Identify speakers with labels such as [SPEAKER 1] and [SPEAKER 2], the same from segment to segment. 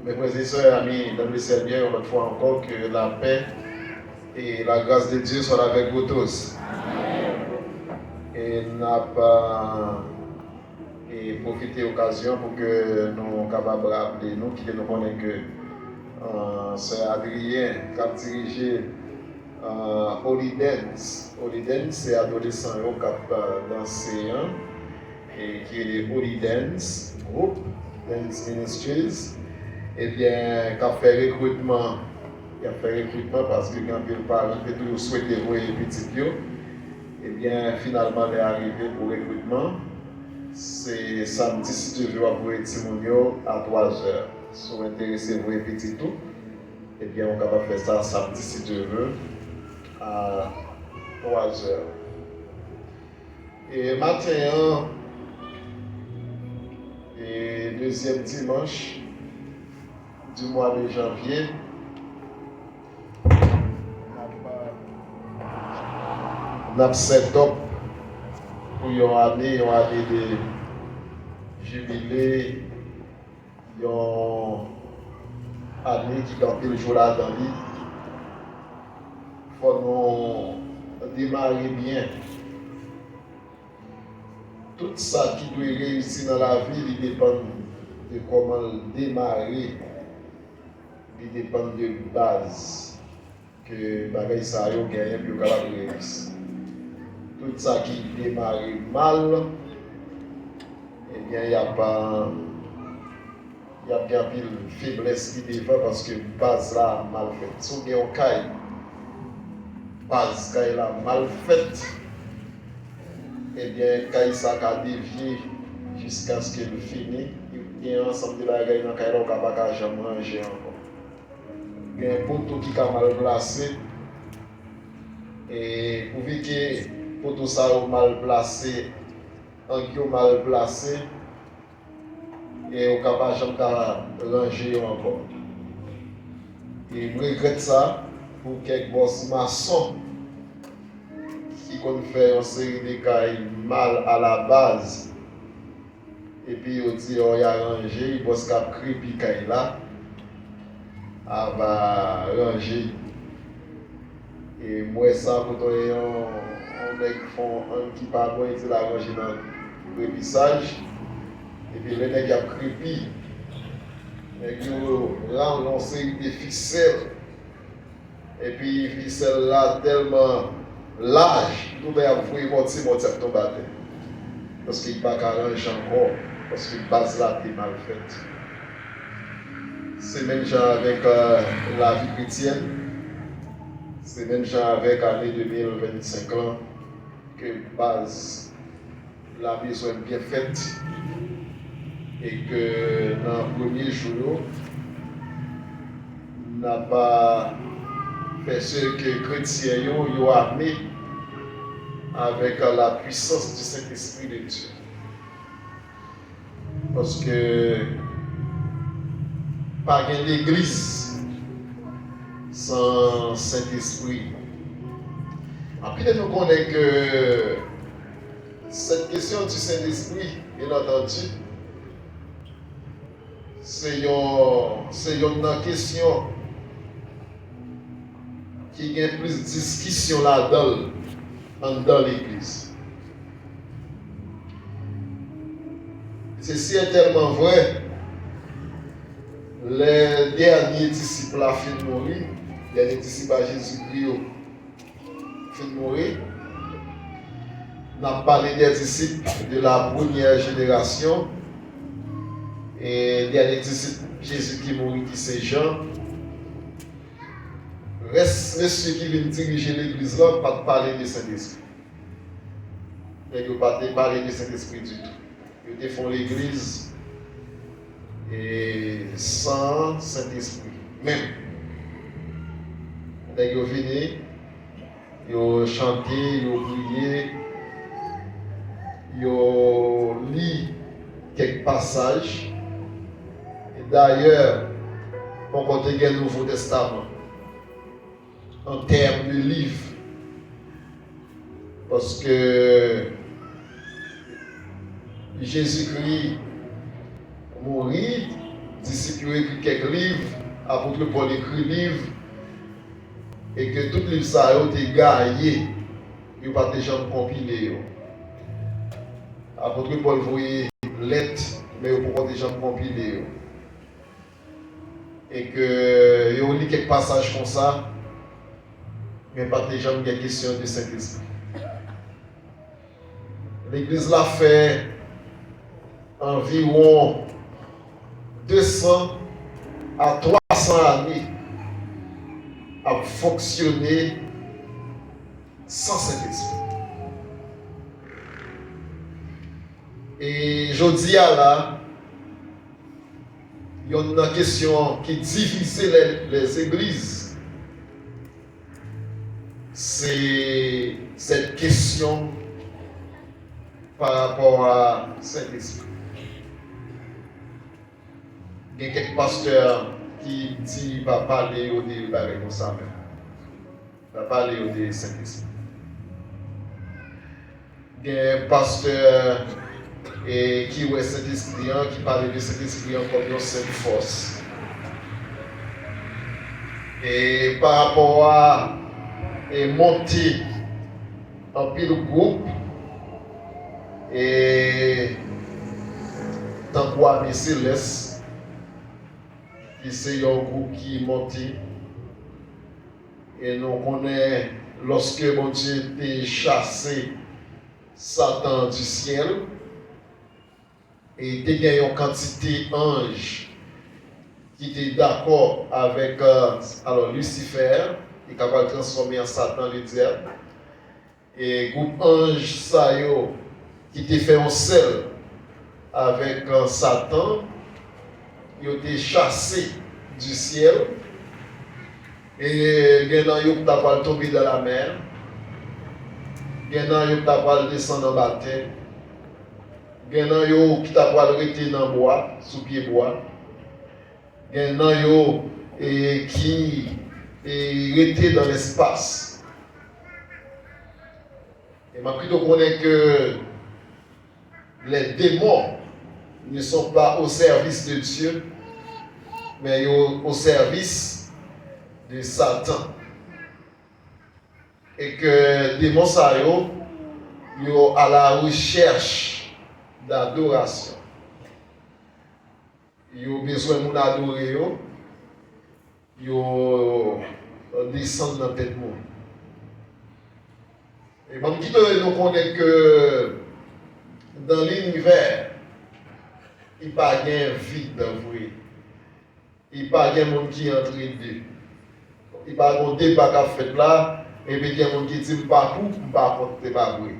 [SPEAKER 1] Mes frères et sœurs, amis, dans le Seigneur, une fois encore, que la paix et la grâce de Dieu soient avec vous tous. Et n'a pas profité de l'occasion pour que nous soyons capables de rappeler, nous qui nous connaissons que Sœur Adrien qui a dirigé Holy Dance. Holy Dance, c'est adolescent qui a dansé et qui est le Holy Dance Group, Dance Ministries. Eh bien, qui a fait recrutement. Il a fait recrutement parce que quand les parents ont toujours souhaité voir les petits pions, eh bien, finalement, il est arrivé pour le recrutement. C'est samedi, si tu veux, pour les Timonio à 3h. Si vous êtes intéressé pour les petits tout, eh bien, on va faire ça samedi, si tu veux, à 3h. Et matin, et deuxième dimanche du mois de janvier, nous avons set up pour une année de jubilé, une année qui campe le jour là dans l'île. Il faut nous démarrer bien. Tout ça qui doit réussir dans la vie, il dépend de comment démarrer. Il dépend de base que bagay ça yo gagne pour capable réussir. Tout ça qui démarre mal, eh bien il y a bien une faiblesse qui défend parce que base là mal faite. Si on a un caille, base caille là mal faite, eh bien caille ça a dévié jusqu'à ce qu'il finisse. Il y a un ensemble de bagages dans caille là on va pas jamais manger encore. Il y a un poteau qui est mal placé et pour voir que le poteau ça mal placé, un qui est mal placé et on ne peut pas jamais ranger encore. Et je regrette ça pour quelques boss maçons qui ont fait une série de cailles mal à la base et puis ils disent on y a rangé, ils bossent cap crépi caille là. Va ranger. Et moi, ça, quand on font un petit pas, ils la ranger dans le répissage. Et puis, le nègre a crépi. Il a lancé des ficelles. Et puis, les ficelles là, tellement large, tout le monde a voulu monter ton bâton. Parce qu'il n'y a pas qu'à ranger encore. Parce que la base là est mal faite. C'est même genre avec la vie chrétienne, c'est même genre avec l'année 2025 ans que base la besoin bien faite et que dans le premier jour, n'a pas fait ce que les chrétiens ont amené avec la puissance du Saint-Esprit de Dieu. Parce que pas d'église sans Saint-Esprit. Après, nous connaissons que cette question du Saint-Esprit, bien entendu, c'est une question qui a plus de discussion là-dedans, dans l'église. Ceci est tellement vrai. Les derniers disciples ont fait mourir, les derniers disciples à Jésus-Christ ont fait mourir. On a parlé des disciples de la première génération et les derniers disciples Jésus qui mourit, qui c'est Jean. Reste ceux qui viennent diriger l'église là, pas de parler de Saint-Esprit. Ils ne pas parler de Saint-Esprit du tout. Ils font l'église et sans Saint-Esprit. Même. Ils ont venu, ils ont chanté, ils ont prié, ils ont lu quelques passages. Et d'ailleurs, on compte le Nouveau Testament en termes de livres. Parce que Jésus-Christ mourit, disciples écrit quelques livres, apôtre Paul écrit livre, et que tout livre ça a été gagné, il pas déjà compilé. Apôtre Paul voyait lettres, mais il pas déjà compilé. Et que il lit quelques passages comme ça, mais pas déjà une question de Saint-Esprit. L'Église l'a fait environ 200 à 300 années à fonctionner sans Saint-Esprit. Et je dis là, il y a une question qui divise les églises. C'est cette question par rapport à Saint-Esprit. Il y a quelques pasteurs qui disent qu'il va parler au débat comme ça même. Il va parler au débat Saint-Esprit. Il y a un pasteur qui est Saint-Esprit, qui parle de Saint-Esprit comme une seule force. Et par rapport à monter en pile groupe, et tant qu'à céleste, qui c'est un groupe qui est monté, et nous connaissons lorsque mon Dieu a chassé Satan du ciel, et il y a une quantité d'anges qui étaient d'accord avec Lucifer, qui est capable de transformer en Satan le diable. Et le groupe ange Sayo, qui était fait en seul avec Satan, ils ont été chassés du ciel. Et il y en a qui ont tombé dans la mer. Il y en a qui ont descendu dans la terre. Il y en a qui ont été dans le bois, sous pied bois. Il y en a qui étaient dans l'espace. Et ma plutôt connaît que les démons ne sont pas au service de Dieu, mais au service de Satan. Et que les démons sont à la recherche d'adoration. Ils ont besoin de adorer, ils descendent dans la tête de monde. Et même si nous connaissons que dans l'univers, il n'y a pas de vide vrai. Il n'y a pas de monde qui entre les deux. Il n'y a pas de débat qui a fait là, et puis il y a des gens qui disent que pas pour, pas contre, c'est pas vrai.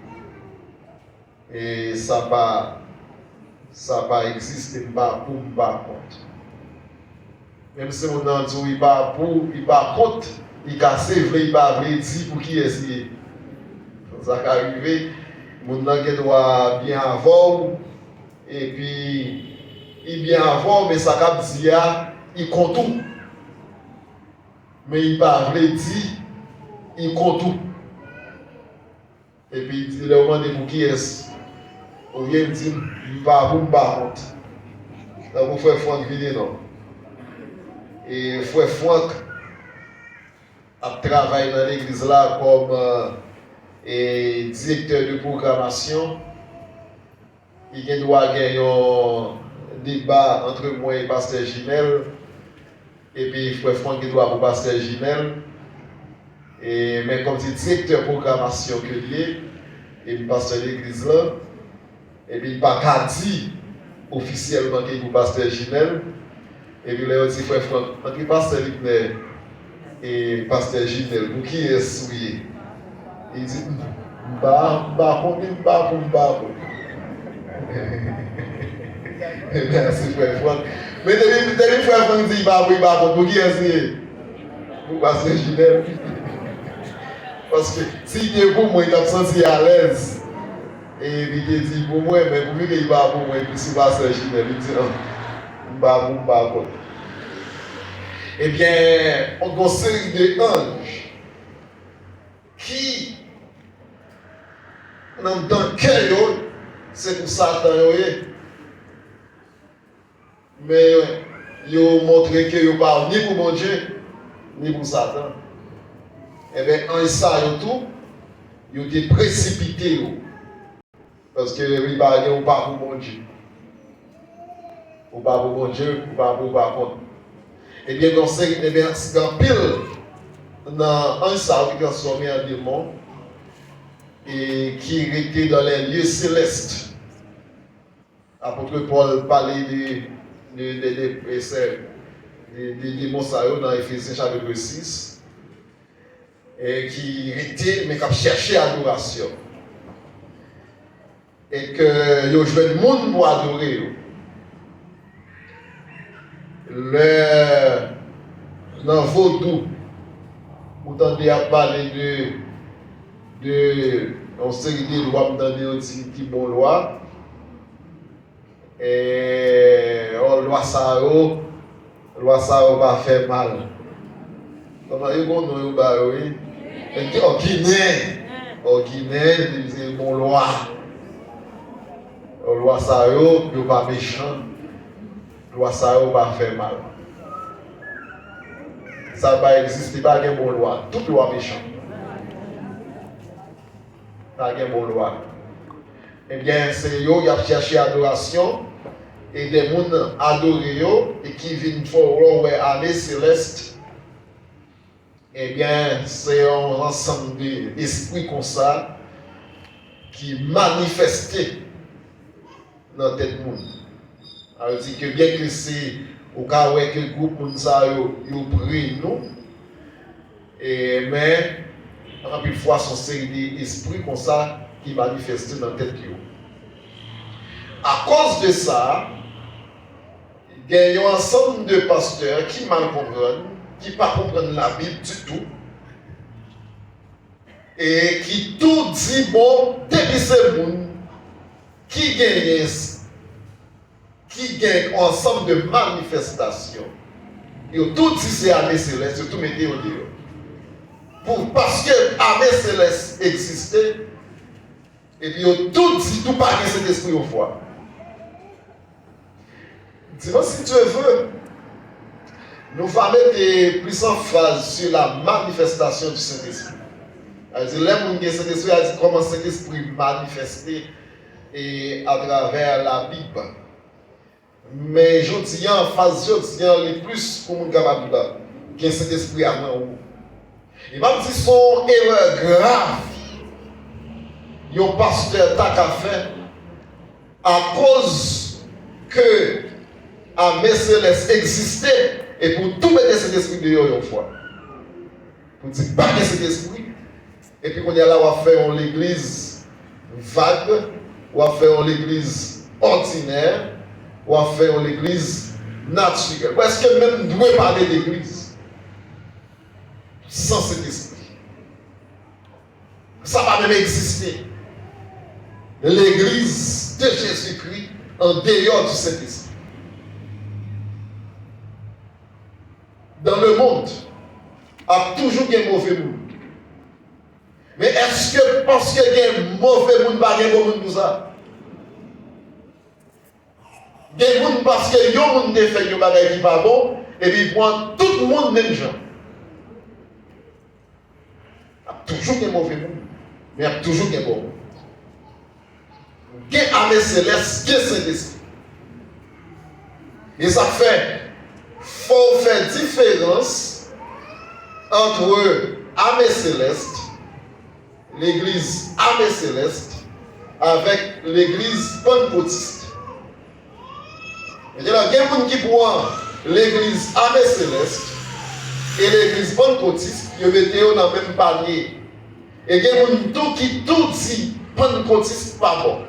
[SPEAKER 1] Et ça pas existé, pas pour, pas contre. Même si on a dit qu'il pas pour, il pas contre, il casse vrai, il pas vrai, dit pour qui est-ce. Ça qui arrive, mon doit bien avoir, et puis il bien avoir, mais ça cap dit il compte tout. Mais il pas vrai dit, il compte tout. Et puis il dit le moment de pour qui est-ce. Ou bien il dit il pas pour pas contre. Donc vous frère Franck venir non. Et frère Franck a travaillé dans l'église là comme et directeur de programmation. Il doit gagner un débat entre moi et pasteur Ginel. Et puis frère Franck qui doit pour pasteur Ginel. Mais comme c'est directeur de programmation que lié, et puis pasteur de l'église là, et puis il n'a pas dit officiellement qu'il est pour pasteur Ginel. Et puis là, il dit frère Franck, entre pasteur Lipner et pasteur Ginel, pour qui est-ce souillé? Il dit, bah, merci frère Franck. Mais dès frère Franck dit, bah, pour qui est-ce pour passer Ginel? Parce que s'il est pour moi, il a senti à l'aise. Et il dit pour moi, mais pour lui, il va pour moi, et puis si passer Ginel, il dit non, bah. Eh bien, on a une série d'anges qui dans le cœur, c'est pour Satan. Mais ils ont montré que ils parlent ni pour mon Dieu, ni pour Satan. Et bien, en ça, tout, ils ont été précipités. Parce que ils parlent pas pour mon Dieu. Ou pas pour mon Dieu, ou pas pour contre. Eh bien, dans pile, dans un ça, qui est transformé en démon, et qui était dans les lieux célestes. Apôtre Paul parlait des démons dans Éphésiens chapitre 6, et qui était, mais qui cherchait adoration. Et que yo jouait le monde pour adorer. Dans Vaudou, vous entendez à parler on série de lois, vous entendez aussi qui bon loi. Et loi ça va faire mal. Comment ils vont nous oui? Et au Guinée, c'est bon loi. Loi ça va méchant. Loi ça va faire mal. Ça va exister pas de bonne loi. Toute loi méchante. Pas de bonne loi. Eh bien, c'est eux qui ont cherché adoration et des gens adorés et qui viennent pour l'armée céleste. Eh bien, c'est un ensemble d'esprits comme ça qui manifestent dans la tête du monde. Alors, dit que bien que c'est au cas où le groupe nous prie nous, mais en plus fois son série d'esprits comme ça qui manifestent dans la tête. À cause de ça, il y a un ensemble de pasteurs qui mal comprennent, qui ne comprennent pas la Bible du tout, et qui tout dit bon, depuis ce monde, qui gagne un ensemble de manifestations. Ils ont tout dit c'est armée céleste, ils ont tout mis au dehors. Parce que l'armée céleste existait, et puis ils ont tout dit, tout pas que cet esprit au foie. Dis-moi si tu veux, nous allons mettre plus en phase sur la manifestation du Saint-Esprit. C'est là où le Saint-Esprit a dit comment Saint-Esprit manifesté et à travers la Bible. Mais je dis en phase, je dis le plus pour nous capable que cet esprit a moi. Il m'a dit son erreur grave. Yon pasteur t'a qu'à faire à cause que l'armée céleste existait et pour tout mettre cet esprit de yon fois. Pour dire pas que cet esprit. Et puis qu'on est là, on va faire l'église vague, on va faire l'église ordinaire. Ou à faire l'église naturelle. Ou est-ce que même nous devons parler d'église sans cet esprit? Ça va même exister. L'église de Jésus-Christ en dehors du Saint-Esprit. Dans le monde, il y a toujours des mauvais monde. Mais est-ce que parce qu'il y a un mauvais monde, pas un bon monde pour ça? Des gens parce que yon moun te fait yon bagay qui pas bon et puis prend tout le monde même gens. Il y a toujours des mauvais monde, mais il y a toujours des bons. Il y a armée céleste, il y a Saint-Esprit. Et ça fait, faut faire différence entre armée céleste, l'église armée céleste, avec l'église pentecôtiste. Il y a des gens qui prennent l'église armée céleste et l'église pentecôtiste, ils mettent dans le même panier. Et il y a des gens qui tout dit pentecôtiste pas bon.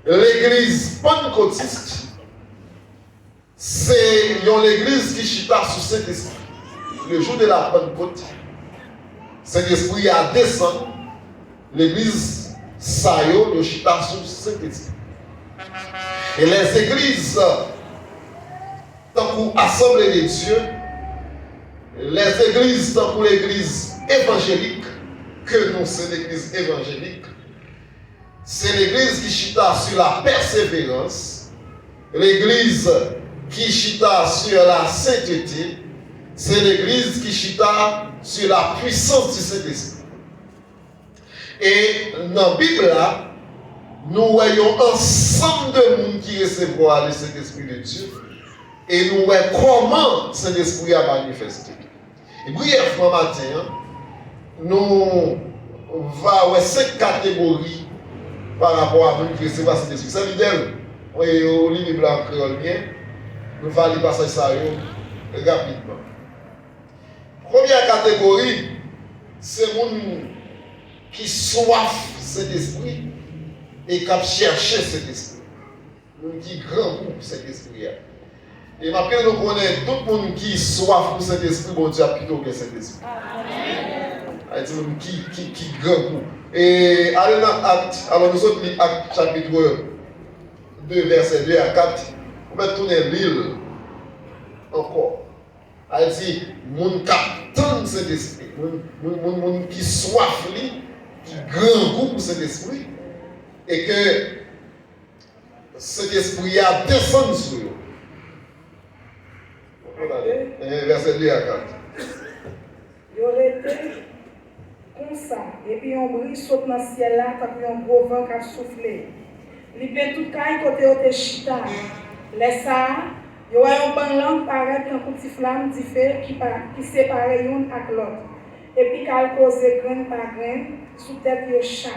[SPEAKER 1] L'église pentecôtiste, c'est l'église qui chita sous Saint-Esprit. Le jour de la Pentecôte, Saint-Esprit a descendu. L'église Sayo, le chita sous Saint-Esprit. Et les églises, tant pour Assemblée de Dieu, les églises, tant pour l'église évangélique, que nous c'est l'église évangélique, c'est l'église qui chita sur la persévérance, l'église qui chita sur la sainteté, c'est l'église qui chita sur la puissance du Saint-Esprit. Et dans la Bible, là, nous voyons ensemble de monde qui recevront le Saint-Esprit de Dieu et nous voyons comment le Saint-Esprit a manifesté. Et brièvement matin, nous avons 5 catégories par rapport à nous qui recevons le Saint-Esprit. C'est l'idée, au livre blanc créole bien, nous allons lire passer ça rapidement. Première catégorie, c'est les gens qui soif cet esprit et qui cherchent cet esprit. Les gens qui grand pour cet esprit. Et maintenant, nous connaissons tout le monde qui soif pour cet esprit, bon Dieu a plutôt que cet esprit. Amen. Qui grand pour. Et allez dans Acte, alors nous sommes dans Acte chapitre 2, verset 2 à 4. On va tourner l'île encore. Elle dit, mon capitaine cet esprit, mon qui soif lui, qui grand goût pour cet esprit, et que cet esprit a descendu sur eux. Verset 2 à 4.
[SPEAKER 2] Il aurait été comme ça, et puis on brille saute dans le ciel là, quand un gros vent qui a soufflé. Il fait tout caille côté au chita. Laisse ça. Il y a un bon langue paraît un petit flamme qui sépare l'une avec l'autre. Et puis, qu'elle cause graine par graine, sous tête de chaque.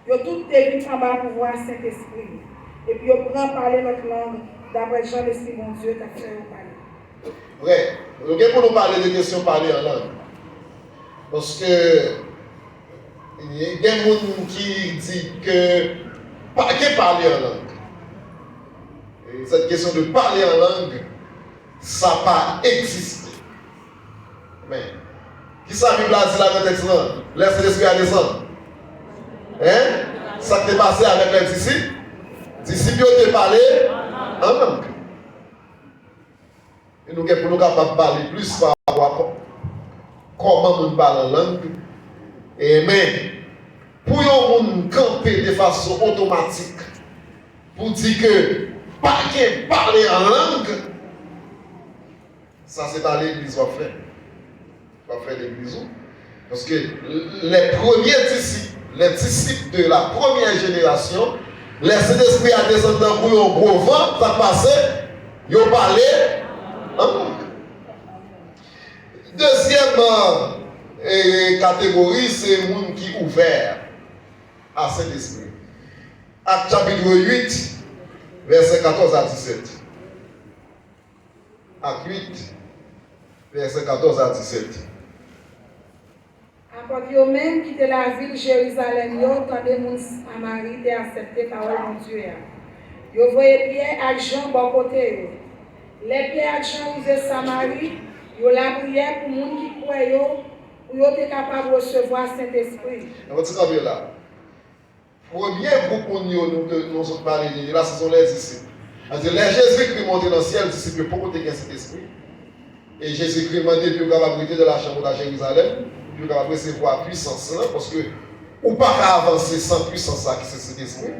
[SPEAKER 2] Il y a tout début en bas pour voir Saint-Esprit. Et puis, il prend parler notre langue d'après Jean l'Esprit, mon Dieu, t'a fait parler.
[SPEAKER 1] Vrai. Donc, pour nous parler de questions parler en langue. Parce que il y a des gens qui disent que parler en langue. Et cette question de parler en langue, ça n'a pas existé. Mais, qui ça Bible a dit là dans le texte là? Laisse l'esprit à descendre. Hein? Ça t'est passé avec les disciples? Les disciples ont parlé en langue. Et nous sommes pour capables de parler plus par rapport à comment nous parlons en langue. Et mais, pour nous camper de façon automatique, pour dire que parler en langue, ça c'est pas l'église va faire. Va faire l'église. Parce que les premiers disciples, les disciples de la première génération, les Saint-Esprit a descendu dans un gros vent, ça passait, ils ont parlé en langue. Deuxième catégorie, c'est les gens qui sont ouverts à Saint-Esprit. Acte chapitre 8, verset 14 à 17. Acte 8, verset 14 à 17.
[SPEAKER 2] Après que même quitté la ville de Jérusalem, quand les gens à Marie étaient acceptés par mon Dieu. Ils voyaient Pierre et Jean bon côté. Les Pierre et Jean arrivaient à Samarie, ils la prière pour les gens qui croient, pour être capables de recevoir Saint-Esprit.
[SPEAKER 1] On va là. Premier groupe nous sommes parlé de là, ce sont les disciples. Les Jésus-Christ monté dans le ciel, les disciples pour côté Saint-Esprit. Et Jésus-Christ m'a dit de capacité de la chambre de Jérusalem, de capable recevoir puissance parce que ou pas avancer sans puissance qui c'est Saint-Esprit.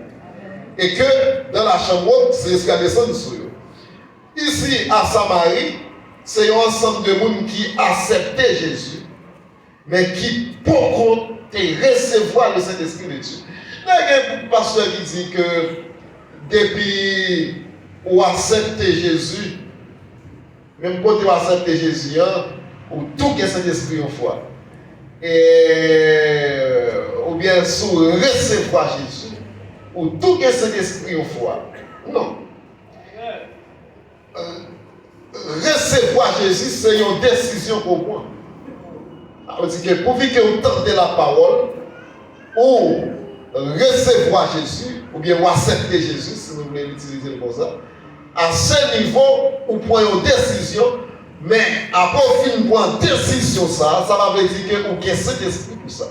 [SPEAKER 1] Et que dans la chambre, c'est ce qui a descendu sur eux. Ici à Samarie, c'est un ensemble de monde qui acceptait Jésus, mais qui pour contre recevoir le Saint-Esprit de Dieu. Il y a un pasteur qui dit que depuis qu'on accepte Jésus, même quand on accepte Jésus, ou tout que Saint-Esprit en foi, ou bien sous recevoir Jésus, ou tout que Saint-Esprit en foi. Non. Recevoir Jésus, c'est une décision pour moi. On dit que pour que vous tentez la parole, ou recevoir Jésus, ou bien accepter Jésus, si vous voulez l'utiliser comme ça, à ce niveau, vous prenez une décision, mais après vous prenez une décision, ça va dire que vous avez Saint-Esprit pour ça.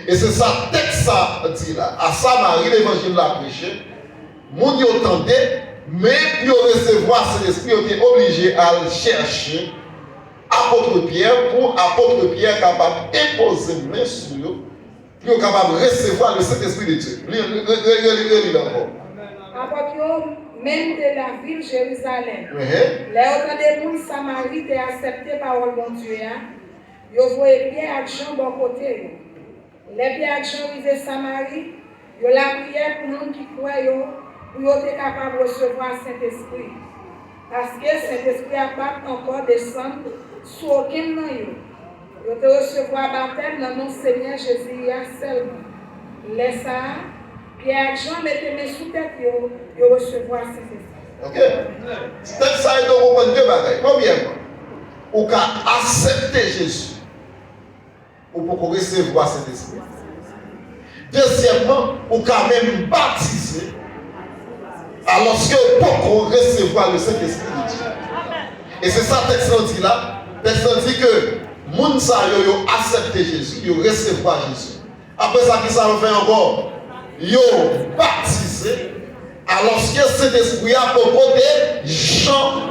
[SPEAKER 1] Et c'est ça, texte ça dit là. À Samarie, l'évangile l'a prêché, mon Dieu entendait, mais pour recevoir Saint-Esprit, on était obligé à le chercher. Apôtre Pierre, pour apôtre Pierre capable d'imposer une main sur eux, pour capable de recevoir le Saint-Esprit de Dieu. Lis encore.
[SPEAKER 2] Apôtre, même de la ville Jérusalem. Les autres des gens Samarie étaient acceptés par le bon Dieu. Ils voyaient Pierre et Jean bon côté. Les Pierre et Jean arrivaient à Samarie, ils la prière pour les gens qui croient, pour être capables de recevoir le Saint-Esprit. Parce que le Saint-Esprit n'a pas encore descendu sur aucun nom. Ils ont recevoir le baptême dans le nom du Seigneur Jésus seulement. Laisse ça. Pierre et Jean mettaient mes sous tête, ils recevoir le Saint-Esprit.
[SPEAKER 1] Ok? C'est ça, il doit comprendre deux bagages. Premièrement, on peut accepter Jésus. Ou pour recevoir cet esprit. Deuxièmement, on peut même baptiser alors que pour recevoir le Saint-Esprit de Dieu. Et c'est ça le texte dit là. Le texte dit que les gens ont accepté Jésus, ils ont recevoir Jésus. Après ça, qui ça fait encore? Ils ont baptisé alors que cet esprit a propos des gens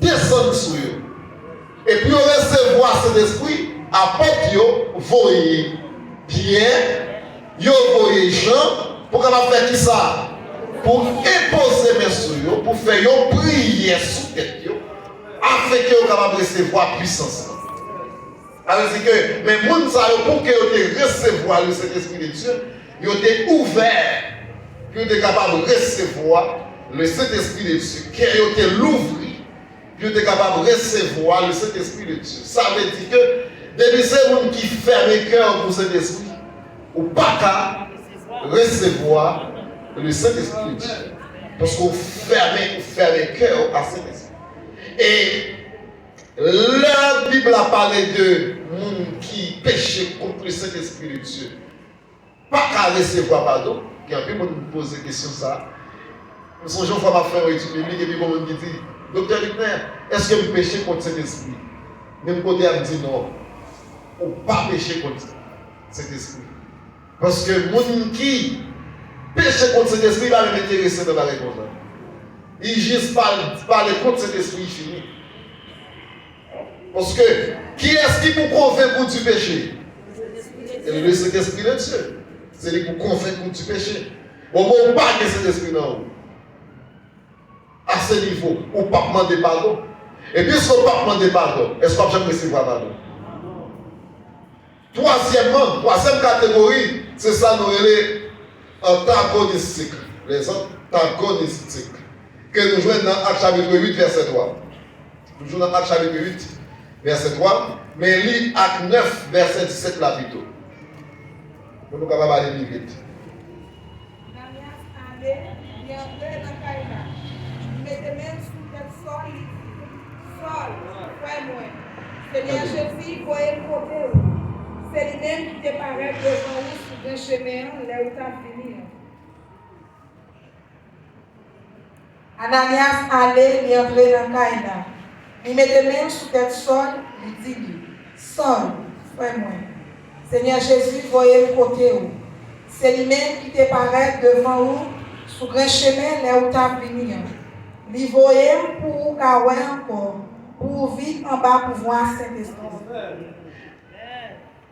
[SPEAKER 1] descendent sur eux. Et puis recevoir cet esprit, après yo voyez Pierre, yo voyez Jean, pour qu'on faire qui ça? Pour imposer mes sur eux, pour faire une prière sous tête, afin que vous puissiez recevoir puissance. Alors c'est que, mais les gens, pour que vous recevoir le Saint-Esprit de Dieu, ils ont été ouverts, pour être capables de recevoir le Saint-Esprit de Dieu, qu'ils ont été l'ouvrir, pour être capables de recevoir le Saint-Esprit de Dieu. Ça veut dire que, depuis ces gens qui ferment le cœur pour cet esprit, ou pas qu'à recevoir le Saint-Esprit de Dieu. Parce qu'on ferme le cœur à cet esprit. Et la Bible a parlé de gens qui péchaient contre le Saint-Esprit de Dieu. Pas qu'à recevoir pardon. Il y a un peu de me poser la question ça. Nous sommes gens qui ont fait une étude biblique et puis on me dit, docteur Lutner, est-ce que vous péchez contre cet esprit? Même côté a dit non. On ne peut pas pécher contre cet esprit. Parce que les gens qui péchent contre cet esprit va même intéresser dans la réponse. Ils juste parler contre cet esprit fini. Parce que qui est-ce qui vous convainc du péché? C'est le Saint-Esprit de Dieu. C'est lui qui vous convainc du péché. Bon, on ne pas que cet esprit non. À ce niveau, on ne peut pas demander pardon. Et puis, si on ne peut pas demander pardon, est-ce qu'on va jamais recevoir pardon? Troisième catégorie, c'est ça nous les antagonistiques. Les antagonistiques. Que nous jouons dans Acte chapitre 8, verset 3. Nous jouons dans Acte chapitre 8, verset 3. Mais lis Acte 9, verset 17 là plutôt. Nous sommes capables d'aller plus vite.
[SPEAKER 2] Seigneur Jésus, voyez le côté. C'est lui-même qui te paraît devant nous sur un chemin, là où tu as fini. Ananias allait, il entrait dans Caïna. Il mettait même sous tête Saul, il dit, Saul, frère-moi. Seigneur Jésus, voyez le côté où. C'est lui-même qui te paraît devant nous sur un chemin, là où tu as fini. Il voyait pour Kaoué encore. Pour vivre en bas pour voir Saint-Esprit.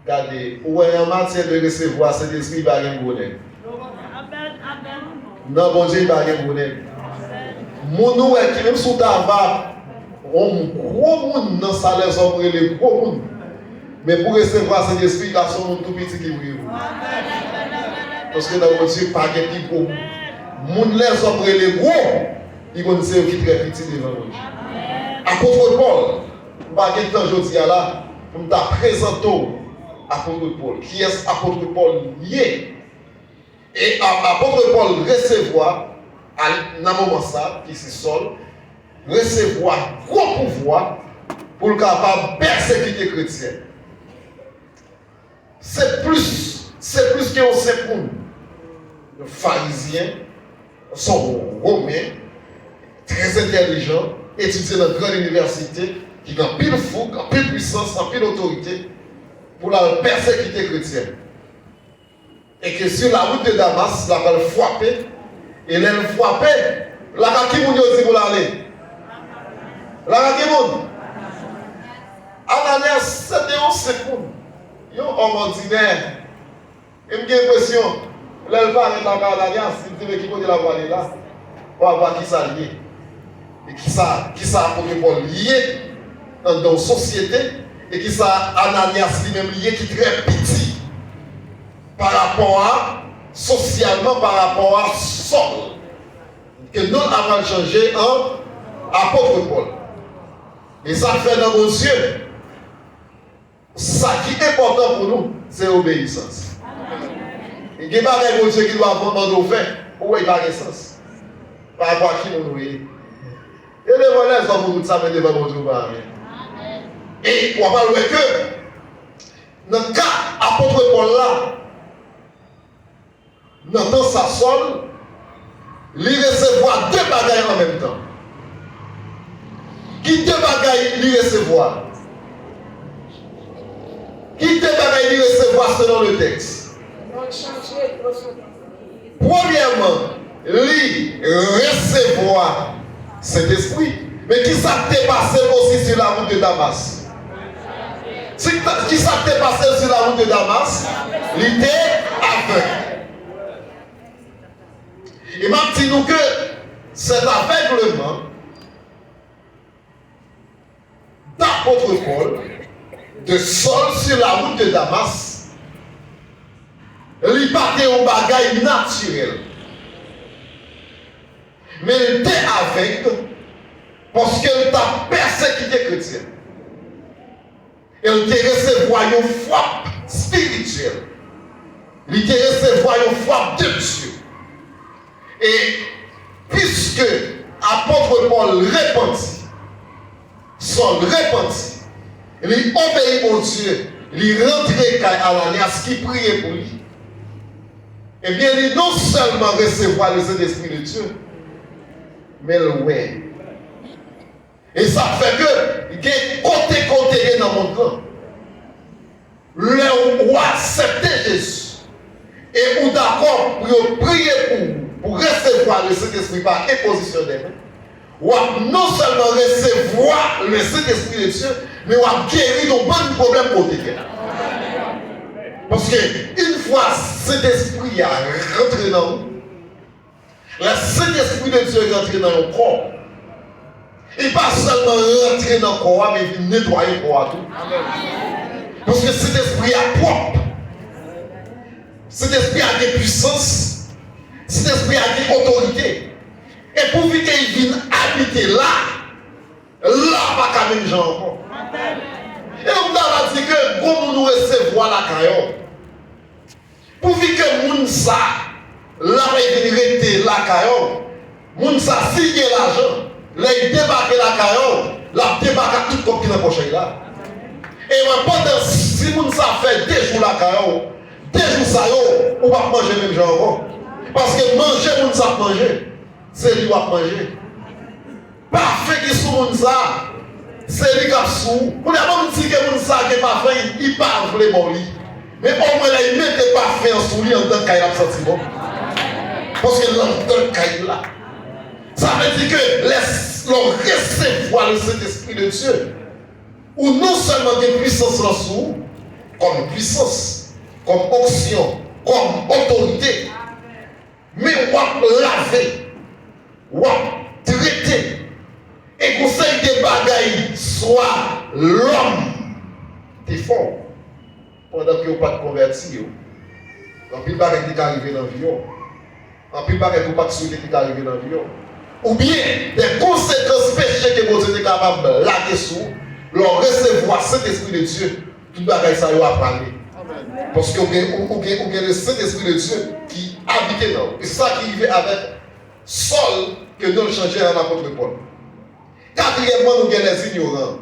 [SPEAKER 1] Regardez, où est en matière de recevoir cet esprit, il n'y a rien de bonheur. Non, bon Dieu, il n'y a rien de bonheur. Mon qui même sous ta va, on gros monde dans sa salaire, on pourrait les gros monde. Mais pour recevoir cet esprit, il y a son tout petit qui brille. Parce que dans mon Dieu, pas de petit gros. Moun les hommes les gros, ils vont se qui très petit devant nous. Apôtre Paul, je ne vais pas aujourd'hui là, pour me présenter apôtre Paul. Qui est apôtre Paul lié? Et apôtre Paul recevoir, dans un moment ça, qui c'est Saul, recevoir gros pouvoir pour le capable de persécuter les chrétiens. C'est plus qu'un secours. Les pharisiens sont romains, très intelligents, étudiés dans une grande université, qui ont pile fougue, en pile puissance, en pile autorité, pour la persécuter les chrétiens. Et que sur la route de Damas, la va frapper, et elle frappait, la Kakimoun dit pour l'aller. La Kakimoun. Ananias, c'était un secours. Un homme ordinaire. Et j'ai l'impression, là, il va arrêter la Ananias, il dit, mais qui peut la voir là? on va voir qui ça lié. Et qui ça apôtre Paul lié dans la société. Et qui ça Ananias lui-même lié qui est très petit par rapport à, socialement, par rapport à Saul. Que nous avons changé en apôtre Paul. Et ça fait dans nos yeux. Ça qui est important pour nous, c'est l'obéissance. Il n'y a pas de Dieu qui doit demander au fait. Pourquoi il n'y a pas de sens? Par rapport à qui nous est. Et les volets sont pour nous de savoir devant mon Dieu. Et on va voir que dans le cas apôtre Paul là, dans le temps ça Saul, il recevoir deux bagailles en même temps. Qui deux bagailles il recevoir? Qui deux bagailles il recevoir selon le texte? Premièrement, il recevoir cet esprit. Mais qui s'est passé aussi sur la route de Damas? Qui s'est passé sur la route de Damas? Il était aveugle. Et m'a dit nous que cet aveuglement d'apôtre Paul, de Saul sur la route de Damas, il partait au bagage naturel. Mais il était aveugle parce qu'il t'a persécuté chrétien. Il t'a recevoir une frappe spirituelle. Il t'a recevoir une frappe de Dieu. Et puisque apôtre Paul repentit, Saul repentit, il obéit au Dieu, il rentrait à Ananias qui priait pour lui. Eh bien, il non seulement recevoir le Saint-Esprit de Dieu, mais le ouais. Et ça fait que il y a côté dans mon camp. Le roi accepter Jésus. Et ou d'accord pour prier pour recevoir le Saint-Esprit par imposition des mains. Ou non seulement recevoir le Saint-Esprit de Dieu, mais ou guérir nos bons problèmes côté. Parce que une fois cet esprit a rentré dans nous, le Saint-Esprit de Dieu est rentré dans nos corps. Et pas seulement rentrer dans le corps, mais il nettoyer le corps à tout. Parce que cet esprit est propre. Cet esprit a des puissances. Cet esprit a des autorités. Et pour qu'il vienne habiter là, pas comme les gens encore. Et on a dit que comme nous recevoir la caillou, pour que les gens là il rester la caillou, les gens signe l'argent. Là, il débarque la caillou, là, il débarque tout comme qui dans le prochain là. Et pendant si vous fait 2 jours la caillou, 2 jours ça, on va manger même genre. Parce que manger, on ne manger. C'est lui qui va manger. Parfait qui sous ça, c'est lui qui a sous. On a pas dit que mon ça qui pas fait, il parle vraiment lui. Mais au moins là, il mettait pas fait en sous lui en tant qu'il a senti bon. Parce que l'entend qu'il là. Ça veut dire que l'on recevoir le Saint-Esprit de Dieu, ou non seulement des puissances en sous, comme puissance, comme onction, comme autorité, mais on va laver, on va traiter, et conseil des bagailles soit l'homme qui fort, pendant qu'il n'y a pas de converti. En plus, il n'y a pas de arriver dans la vie. En plus, il n'y a pas de souhaiter qui est arrivé dans la vie. Ou bien des conséquences péchées que vous êtes capable de laver sous, leur recevoir cet esprit de Dieu, tout le bagage ça va parler. Parce que vous avez le Saint-Esprit de Dieu qui habite dans vous. Et c'est ça qui arrive avec Saul que nous changeons en apôtre Paul. Quatrièmement, nous avons les ignorants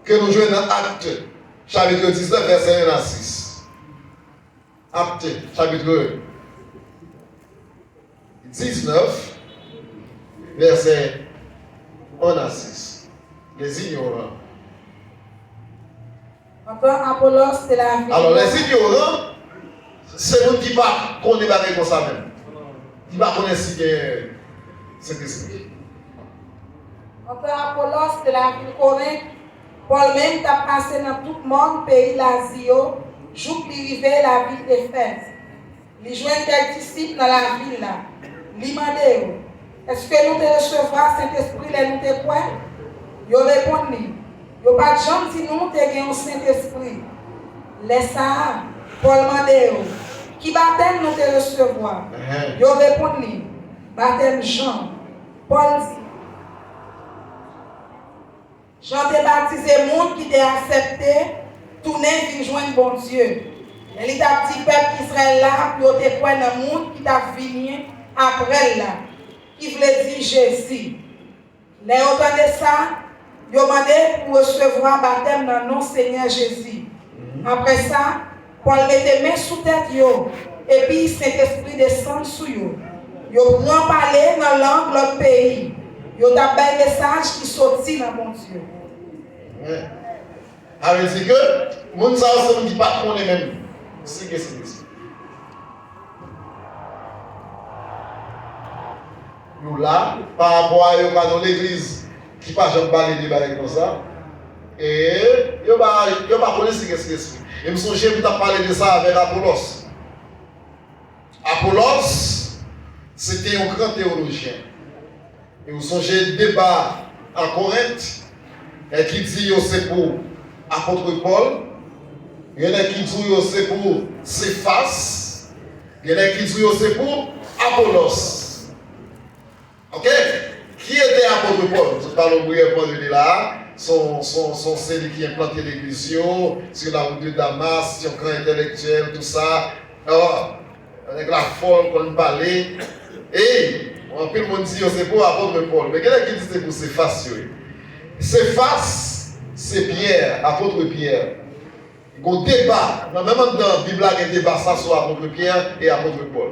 [SPEAKER 1] que nous jouons dans Actes, chapitre 19, verset 1 à 6. Actes, chapitre 19. Verset 1 à 6. Les ignorants.
[SPEAKER 2] Apollos, c'est la vie.
[SPEAKER 1] Alors, les ignorants, c'est nous qui ne connaissent pas comme ça même. Qui ne connaissent pas si cet esprit.
[SPEAKER 2] Apollos, c'est la ville Corinthe. Paul même t'a passé dans tout le monde, pays l'Asie, jour qu'il arrivait la ville d'Éphèse. Il jouait quelques disciples dans la ville là. Il m'a dit, est-ce que nous te recevra Saint-Esprit là nous te quoi? Yo répondit, yo pas de gens si nous te gagnons Saint-Esprit. Laisse ça, Paul mandé, qui baptême nous te recevoir? Yo répondit, baptême Jean. Paul dit, Jean te baptisé monde qui t'a accepté, tourner et joindre bon Dieu. Il t'a dit peuple Israël là, pour te croire dans le monde qui t'a fini après là, qui voulait dire Jésus. Les autant de ça, ils ont demandé pour recevoir baptême dans le nom Seigneur Jésus. Après ça, Paul mettait main sous tête et puis Saint-Esprit descend sur eux. Ils ont parler dans la langue de l'autre pays. Ils ont un message qui sortit dans mon Dieu.
[SPEAKER 1] Ça veut dire que les gens ne disent pas qu'on est même. C'est ce que c'est. Nous là, par rapport à dans l'église, qui ne pas jamais parler de débat comme ça, et ils ne pas connaître ce que c'est. Et je me souviens que tu as parlé de ça avec Apollos. Apollos, c'était un grand théologien. Et vous songez le débat à Corinthe, et qui dit que c'est pour apôtre Paul, il y en a qui disent que c'est pour Céphas, il y en a qui disent que c'est pour Apollos. Ok? Qui était apôtre Paul? Je parle brièvement de là. Son celui qui a implanté l'église sur la route de Damas, sur le grand intellectuel, tout ça. Alors, avec la folle qu'on parlait. Et, en plus, le monde dit que c'est pour apôtre Paul. Mais quelqu'un qui dit que c'est pour Céphas. Céphas, c'est Pierre, apôtre Pierre. Il y a un débat, même dans la Bible, il y a un débat ça sur apôtre Pierre et apôtre Paul.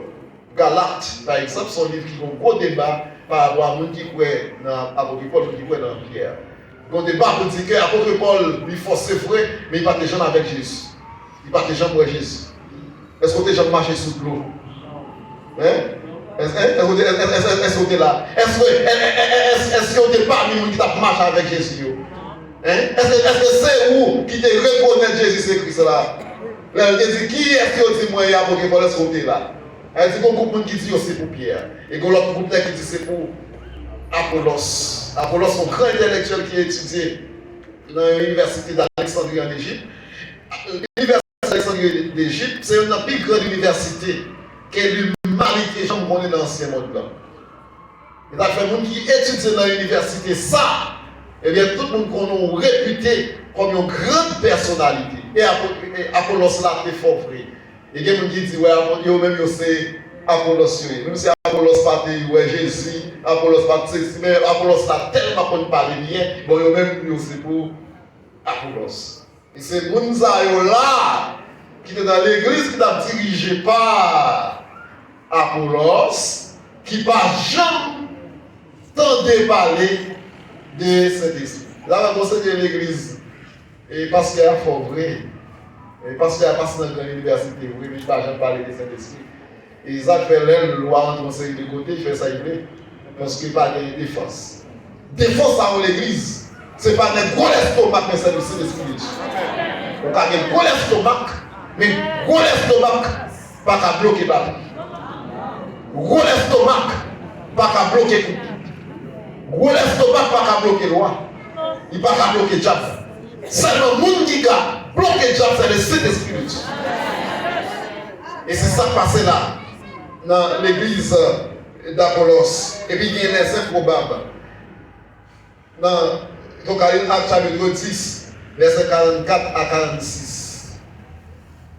[SPEAKER 1] Galates, par exemple, son livre qui a un gros débat par rapport à gens qui croient dans apôtre Paul et qui croient dans Pierre. Il y a un débat pour dire que l'apôtre Paul, lui force c'est vrai, mais il ne parle jamais avec Jésus. Il ne parle jamais pour Jésus. Est-ce que tu as jamais marché sous l'eau? Est-ce que tu es là? Est-ce que tu es parmi nous qui t'a marché avec Jésus? Est-ce que c'est où qui te reconnaît Jésus-Christ là? Elle dit qui est-ce que dit moi et apôtre Paul est-ce que tu es là? Elle dit qu'il y a un groupe qui dit c'est pour Pierre. Et qu'il y a l'autre groupe qui dit c'est pour Apollos. Apollos, un grand intellectuel qui a étudié dans l'université d'Alexandrie en Égypte. L'université d'Alexandrie d'Égypte, c'est une des plus grandes universités que l'humanité jamais connue dans l'ancien monde. Il y a des gens qui étudient dans l'université ça. Eh bien, tout le monde qu'on a réputé comme une grande personnalité. Et Apollos là, c'est fort vrai. Et il y a des gens qui disent, ouais, même c'est Apollos. Même si Apollos pas ouais, Jésus, Apollos pas mais Apollos là tellement qu'on ne parle bien, bon, même c'est pour Apollos. Et c'est Mounza là qui est dans l'église qui est dirigé par Apollos, qui n'a jamais tenté parler de cet esprit. Là, on conseille de l'église, et parce qu'il y a fort vrai, et parce qu'il y a passé dans l'université, oui, mais je ne vais jamais parler de cet esprit. Et Isaac fait l'aile, le roi entre conseil de côté, il fait ça, il veut, parce qu'il n'y a pas de défense. Défense dans l'église, ce n'est pas un gros estomac, mais c'est le Saint-Esprit. On a un gros estomac, mais gros estomac, pas qu'à bloquer la vie. Gros estomac, pas qu'à bloquer tout. Gros estomac, pas qu'à bloquer le roi. Il ne peut pas bloquer le diable. C'est le monde qui a bloqué le diable, c'est le Saint-Esprit. Et c'est ça qui passe là, dans l'église d'Apollos. Et puis il y a les improbables. Dans Acte chapitre 10, verset 44 à 46.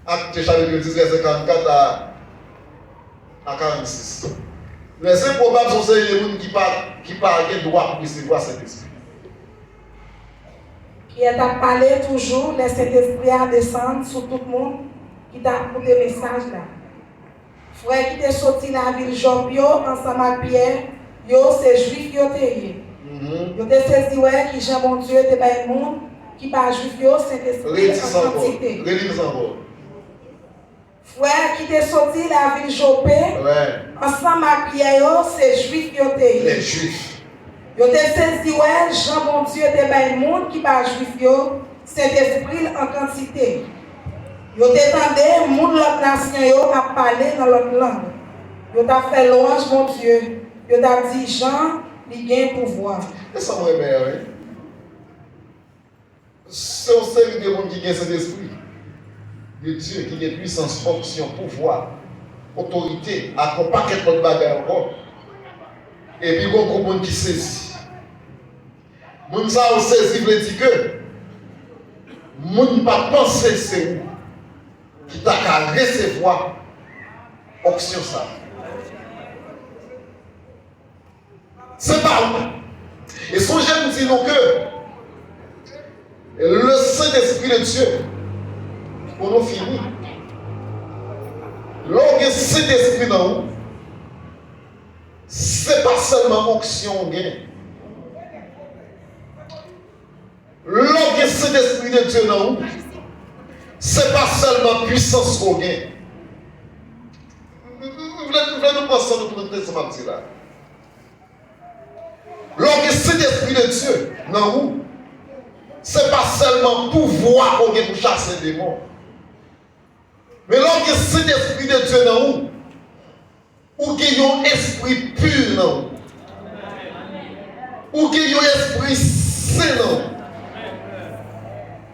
[SPEAKER 1] Acte chapitre 10, verset 44 à 46. Les improbables sont ceux qui parlent de droit pour recevoir cet esprit.
[SPEAKER 2] Qui est à parler toujours, les Saint-Esprit à descendre sur tout le monde qui t'a apporté le message là. Frère qui est sorti dans la ville Job, ensemble avec Pierre, c'est juif qui est. Yo te saisi ouais qui Jean mon Dieu te ba monde qui pas juif yo Saint-Esprit en quantité. Frère qui te sorti la ville Jopé, ensemble avec Pierre c'est juif yo te.
[SPEAKER 1] Les juifs.
[SPEAKER 2] Yo te saisi ouais Jean mon Dieu te ba monde qui pas juif yo Saint-Esprit en quantité. Yo te tendé monde l'autre nation yo a parler dans l'autre langue. Yo t'a fait louange mon Dieu. Yo t'a dit Jean, il gagne pouvoir.
[SPEAKER 1] Et ça me réveille. C'est un série de monde qui a cet esprit de Dieu, qui a puissance, fonction, pouvoir, autorité, à un paquet de bagages encore. Et puis, il y a beaucoup de monde qui saisit. Moun ça saisi veut dire que moun pas penser c'est où qui t'a qu'à recevoir option ça. C'est pas où. Et son j'aime dire donc que le Saint-Esprit de Dieu, pour nous finir, lorsque Saint-Esprit dans nous, c'est pas seulement option gain. Lorsque Saint-Esprit de Dieu dans nous, c'est pas seulement puissance qu'on gagne. Nous pensons pour notre ce là. Lorsque Saint-Esprit de Dieu dans nous, c'est pas seulement pouvoir qu'on gagne pour chasser les démons. Mais lorsque Saint-Esprit de Dieu dans nous, ou qu'il y a un esprit pur dans nous, ou qu'il y a un esprit saint dans nous,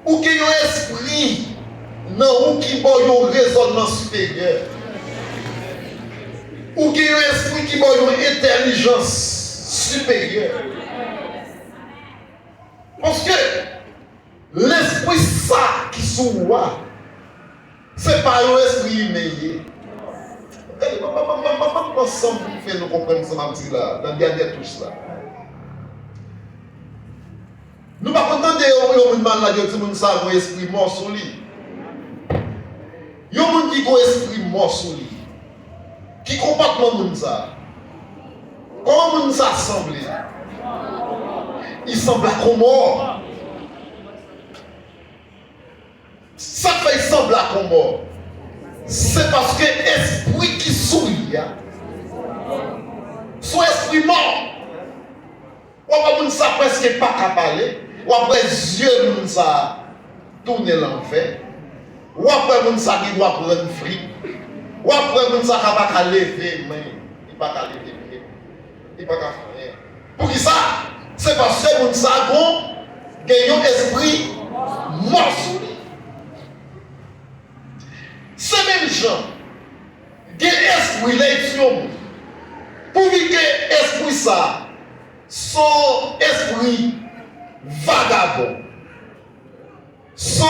[SPEAKER 1] ou qu'il y a un esprit non, ou qui a un raisonnement supérieur, ou qu'il y a un esprit qui a une intelligence supérieure. Parce que l'esprit ça qui sont là, ce n'est pas un esprit humain. Ensemble, vous faites nous comprendre ce là, dans le dernier touche là. Nous ne pouvons pas entendre que les gens ont un esprit mort sur lui. Il y a des gens qui ont un esprit mort sur lui. Qui comportement les gens? Comment les gens semblent? Ils semblent comme mort. Ça fait sembler comme mort. C'est parce que l'esprit qui sourit, son esprit mort. On ne sait presque pas qu'à parler. Ou après yeux moun sa tourner l'enfer. Ou après moun sa qui doit prendre fric. Ou après moun sa qui va lever main, il pas qu'à lever pied. Il pas qu'à faire rien. Pour qui ça? C'est parce que moun sa gagne un esprit mort sur lui. Ces mêmes gens gagne esprit l'élection. Pour que esprit ça son esprit vagabond, son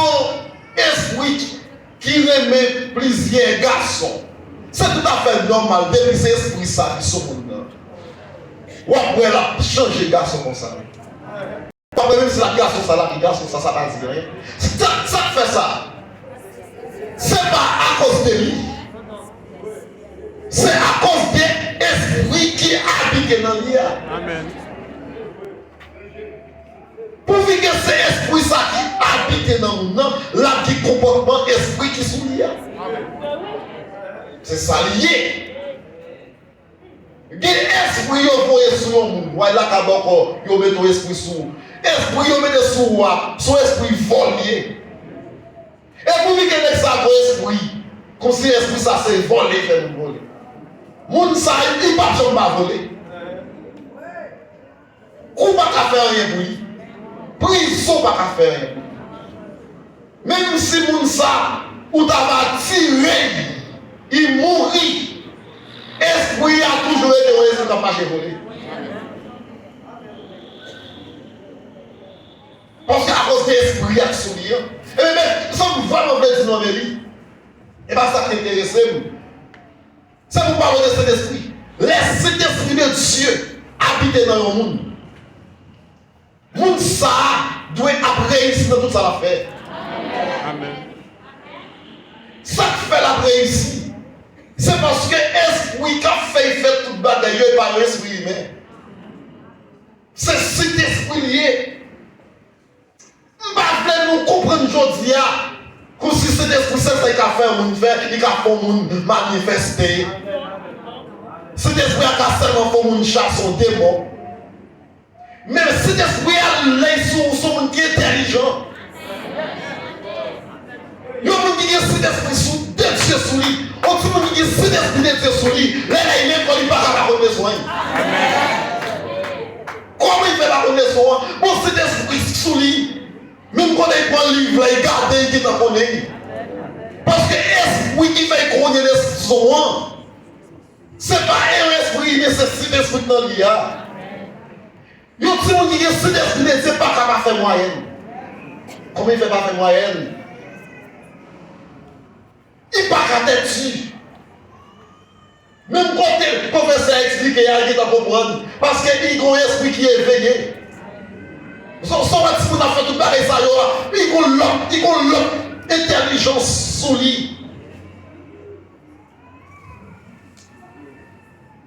[SPEAKER 1] esprit qui remet plusieurs garçons, c'est tout à fait normal depuis ces esprits ça qui sont maintenant. Ou après là, changer de garçon comme ça. Pas même si la garçon ça là, qui garçon ça, ça va dire rien. Ça fait ça. C'est pas à cause de lui. C'est à cause de l'esprit qui habite dans lui. Amen. Pour que c'est l'esprit ça qui habite dans nous, là qui comportement esprit qui sont liés. C'est ça lié. L'esprit qui est sur le monde, là qui met ton esprit sur. Esprit qui met sur son esprit volé. Et pour que ça ton esprit, comme si l'esprit ça c'est volé, fait nous voler. Moun ça, il ne peut pas voler. Ou pas faire rien pour lui. Prison pas qu'à faire. Même si moun sa ou t'as tiré, il mourit. Esprit a toujours été un pas voler. Parce qu'à cause de l'esprit a souillé. Et bien, ça vous vraiment dire non mais lui. Et bien ça qui intéresse nous. C'est pour parler de cet esprit. Laissez cet esprit de Dieu habiter dans le monde. Moun ça doit réussir dans toute sa affaire. Amen. Ça qui fait la réussite, c'est parce que l'esprit qui a fait toute bagaille n'est pas l'esprit humain. C'est cet esprit lié. Nous comprenons aujourd'hui que si cet esprit c'est ça qui a fait un faire, il a fait un manifester. Cet esprit a seulement fait un chasse au démon. Mais cet esprit a l'œil sur son qui est intelligent. Il y a un qui a cet esprit sur deux Dieu sur lui. On dit qu'il y a cet esprit de Dieu sur lui. Là, il est pour lui pas avoir besoin. maison, bon, c'est d'esprit sous lui. Même quand il prend le livre, il garde, il est dans parce que l'esprit qui fait qu'on est les sons, ce n'est pas un esprit, mais c'est cet esprit dans l'IA. Il y a des gens qui disent que cet esprit ne sait pas comment faire moyenne. Comment il ne fait pas faire moyenne? Il n'est pas qu'à tête dessus. Même quand le professeur explique, il y a qui à comprendre. Parce qu'il y a un esprit qui est éveillé. Son bâtiment a fait tout pareil, ça il y a l'autre intelligence sous lui.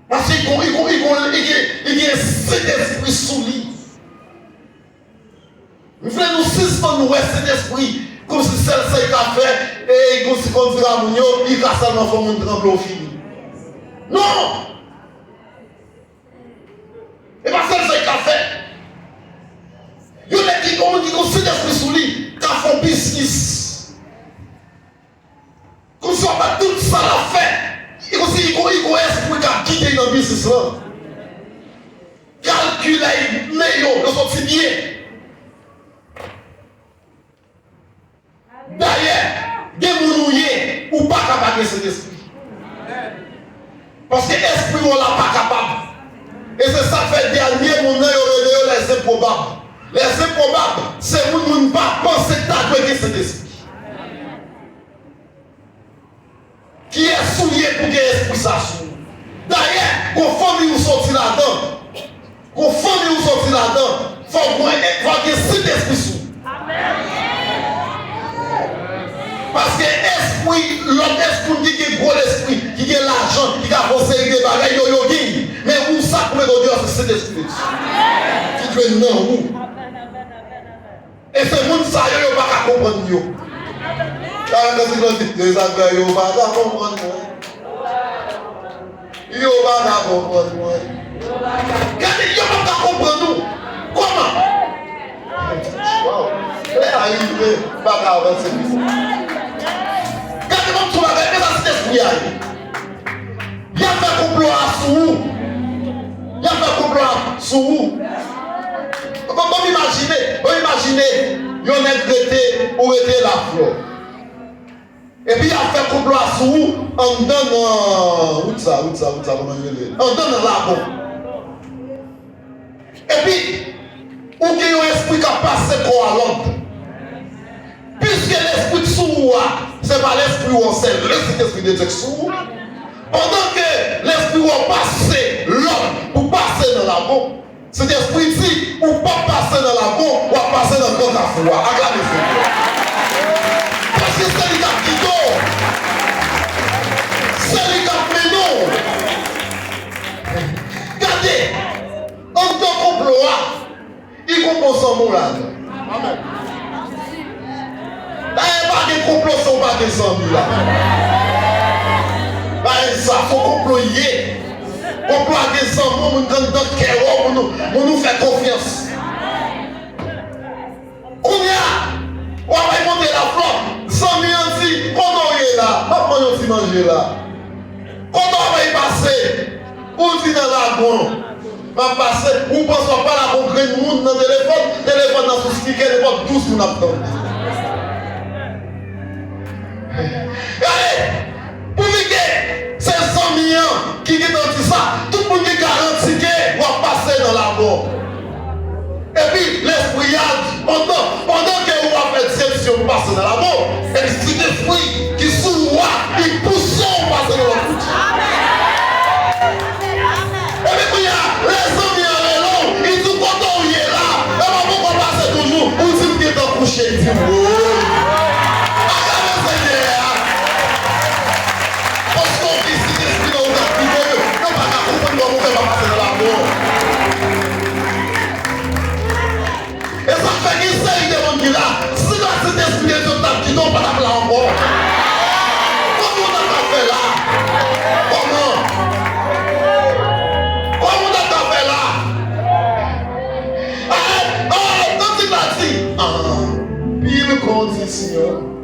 [SPEAKER 1] Parce qu'il y a cet esprit sous lui. Nous voulons nous suspendre cet esprit comme si celle qui a fait et comme si on dirait à Mounio, il a seulement fait mon tremble au fini. Non! Et pas celle qui a fait. Il y a des gens qui ont cet esprit sous lui, qui font business. Comme si on a tout ça à faire. Il y a un esprit qui a quitté dans le business là. Calculer, meilleur, le sorti bien. D'ailleurs, des mounouillés ou pas capable de cet esprit. Parce que l'esprit, on l'a pas capable. Et c'est ça fait dernier, mon œil aurait les improbables. Les improbables, c'est vous ne pas penser que tu as cet esprit. Qui est souillé pour que l'esprit s'assume. D'ailleurs, quand famille vous sortit là-dedans, il faut que cet esprit sous. Parce que l'esprit, l'autre esprit qui est gros l'esprit, qui est l'argent, qui a conseillé des bagailles, mais où ça pour me dire c'est cet esprit qui fait non où. Et c'est monde ça, il ne va pas comprendre. Quand tu dis des affaires, il ne va pas comprendre. Il ne va pas comprendre. Quand il ne va pas comprendre, comment? Wow. Il est arrivé, pas grave, c'est bizarre. Quand tu vas faire ça, c'est esprit. Il y a fait complot sur vous. Il y a fait complot sur vous. Comment imaginez, il y a un traité où était la fleur. Et puis il a fait complot sur vous en donnant. Où ça, comment il est? En donnant la bombe. Et puis, où il y a un esprit qui a passé quoi à l'autre. Puisque l'esprit de sourd, ce n'est pas l'esprit où on sait, c'est l'esprit de sourd. Pendant que l'esprit où on passe l'homme pour passer dans la bombe, cet esprit ici, ou pas passer dans la bombe, ou passer dans le corps à foi. Regardez-vous. Parce que c'est les gars qui dort. C'est les gars qui non. Regardez, en tant qu'emploi, il comprend son mot là. Amen. Pas des complots sont pas des amis là. Ça faut comployer. Complot des amis, on nous fait confiance. On y a. On va monter la flotte. 100 000 dit, quand on est là, pas on manger là. Quand on va y passer, on dit dans la bonne. Va passer, on ne pense pas la concrète, monde dans le téléphone dans son speaker, les portes 12 nous attendent. Allez, pour que c'est 100 millions qui garantit ça, tout le monde qui garantit qu'il va passer dans la mort. Et puis l'esprit pendant que vous avez fait si on passe dans la mort, et puis cet esprit qui s'ouvre, il pousse on passe dans la mort. Et puis les hommes en ils disent quand on y est là, et puis on passe toujours, on dit qu'il est en coucher, il dit et ça fait qu'il s'agit de monde qui là, si là c'est esprit de Dieu qui n'ont pas la place encore. Comment on a fait là? Comment on a fait là? Quand il a dit, pile condition.